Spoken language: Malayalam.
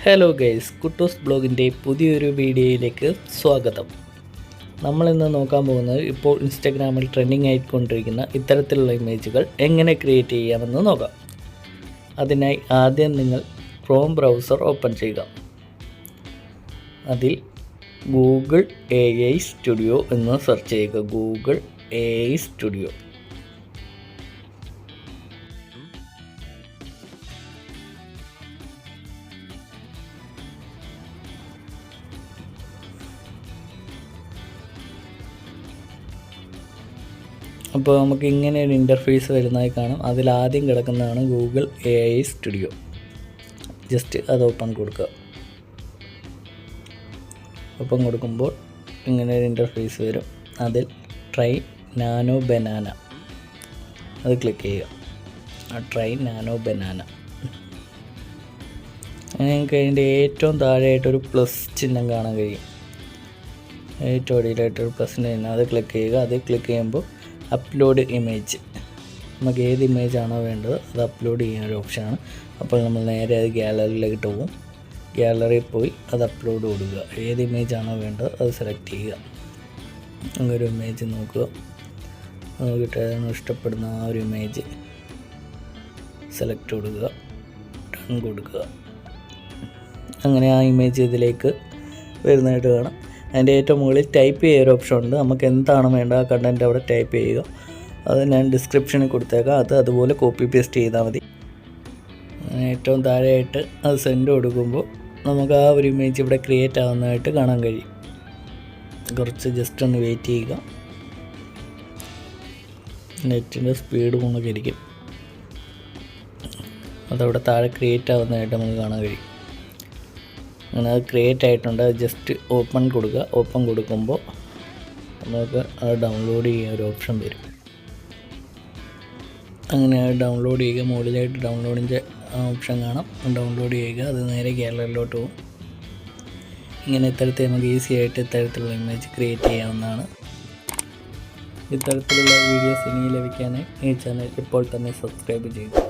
ഹലോ ഗൈസ്, കുട്ടൂസ് ബ്ലോഗിൻ്റെ പുതിയൊരു വീഡിയോയിലേക്ക് സ്വാഗതം. നമ്മളിന്ന് നോക്കാൻ പോകുന്നത് ഇപ്പോൾ ഇൻസ്റ്റാഗ്രാമിൽ ട്രെൻഡിങ് ആയിക്കൊണ്ടിരിക്കുന്ന ഇത്തരത്തിലുള്ള ഇമേജുകൾ എങ്ങനെ ക്രിയേറ്റ് ചെയ്യാമെന്ന് നോക്കാം. അതിനായി ആദ്യം നിങ്ങൾ ക്രോം ബ്രൗസർ ഓപ്പൺ ചെയ്യുക. അതിൽ ഗൂഗിൾ AI സ്റ്റുഡിയോ എന്ന് സെർച്ച് ചെയ്യുക. Google AI studio. അപ്പോൾ നമുക്ക് ഇങ്ങനെ ഒരു ഇൻ്റർഫേസ് വരുന്നതായി കാണാം. അതിലാദ്യം കിടക്കുന്നതാണ് ഗൂഗിൾ AI സ്റ്റുഡിയോ. ജസ്റ്റ് അത് ഓപ്പൺ കൊടുക്കുക. ഓപ്പൺ കൊടുക്കുമ്പോൾ ഇങ്ങനെ ഒരു ഇൻ്റർഫേസ് വരും. അതിൽ ട്രൈ നാനോ ബനാന അത് ക്ലിക്ക് ചെയ്യുക. Try nano banana. നിങ്ങൾക്ക് അതിൻ്റെ ഏറ്റവും താഴെയായിട്ടൊരു പ്ലസ് ചിഹ്നം കാണാൻ കഴിയും. ഏറ്റവും അടിയിലായിട്ടൊരു പ്ലസ് ചിഹ്നം, അത് ക്ലിക്ക് ചെയ്യുക. അത് ക്ലിക്ക് ചെയ്യുമ്പോൾ അപ്ലോഡ് ഇമേജ്, നമുക്ക് ഏത് ഇമേജാണോ വേണ്ടത് അത് അപ്ലോഡ് ചെയ്യാൻ ഒരു ഓപ്ഷനാണ്. അപ്പോൾ നമ്മൾ നേരെ അത് ഗാലറിയിലേക്ക് പോകും. ഗാലറിയിൽ പോയി അത് അപ്ലോഡ് കൊടുക്കുക. ഏത് ഇമേജാണോ വേണ്ടത് അത് സെലക്ട് ചെയ്യുക. അങ്ങനൊരു ഇമേജ് നോക്കുക. നോക്കിയിട്ട് ഏതാണ് ഇഷ്ടപ്പെടുന്ന ആ ഒരു ഇമേജ് സെലക്ട് കൊടുക്കുക, ടൺ കൊടുക്കുക. അങ്ങനെ ആ ഇമേജ് ഇതിലേക്ക് വരുന്നതായിട്ട് കാണാം. അതിൻ്റെ ഏറ്റവും മുകളിൽ ടൈപ്പ് ചെയ്യുക ഒരു ഓപ്ഷൻ ഉണ്ട്. നമുക്ക് എന്താണ് വേണ്ട ആ കണ്ടൻറ്റ് അവിടെ ടൈപ്പ് ചെയ്യുക. അത് ഞാൻ ഡിസ്ക്രിപ്ഷനിൽ കൊടുത്തേക്കാം. അത് അതുപോലെ കോപ്പി പേസ്റ്റ് ചെയ്താൽ മതി. ഏറ്റവും താഴെയായിട്ട് അത് സെൻഡ് കൊടുക്കുമ്പോൾ നമുക്ക് ആ ഒരു ഇമേജ് ഇവിടെ ക്രിയേറ്റ് ആവുന്നതായിട്ട് കാണാൻ കഴിയും. കുറച്ച് ജസ്റ്റ് ഒന്ന് വെയിറ്റ് ചെയ്യുക. നെറ്റിൻ്റെ സ്പീഡ് കൊണ്ടൊക്കെ ഇരിക്കും. അതവിടെ താഴെ ക്രിയേറ്റ് ആവുന്നതായിട്ട് നമുക്ക് കാണാൻ കഴിയും. അങ്ങനെ അത് ക്രിയേറ്റ് ആയിട്ടുണ്ട്. അത് ജസ്റ്റ് ഓപ്പൺ കൊടുക്കുക. ഓപ്പൺ കൊടുക്കുമ്പോൾ നമുക്ക് അത് ഡൗൺലോഡ് ചെയ്യാൻ ഒരു ഓപ്ഷൻ വരും. അങ്ങനെ അത് ഡൗൺലോഡ് ചെയ്യുക. മുകളിലായിട്ട് ഡൗൺലോഡിൻ്റെ ഓപ്ഷൻ കാണാം. ഡൗൺലോഡ് ചെയ്യുക. അത് നേരെ ഗാലറിയിലോട്ട് പോകും. ഇങ്ങനെ ഇത്തരത്തിൽ നമുക്ക് ഈസി ആയിട്ട് ഇത്തരത്തിലുള്ള ഇമേജ് ക്രിയേറ്റ് ചെയ്യാവുന്നതാണ്. ഇത്തരത്തിലുള്ള വീഡിയോസ് ഇനി ലഭിക്കാനായി ഈ ചാനൽ ഇപ്പോൾ തന്നെ സബ്സ്ക്രൈബ് ചെയ്യുക.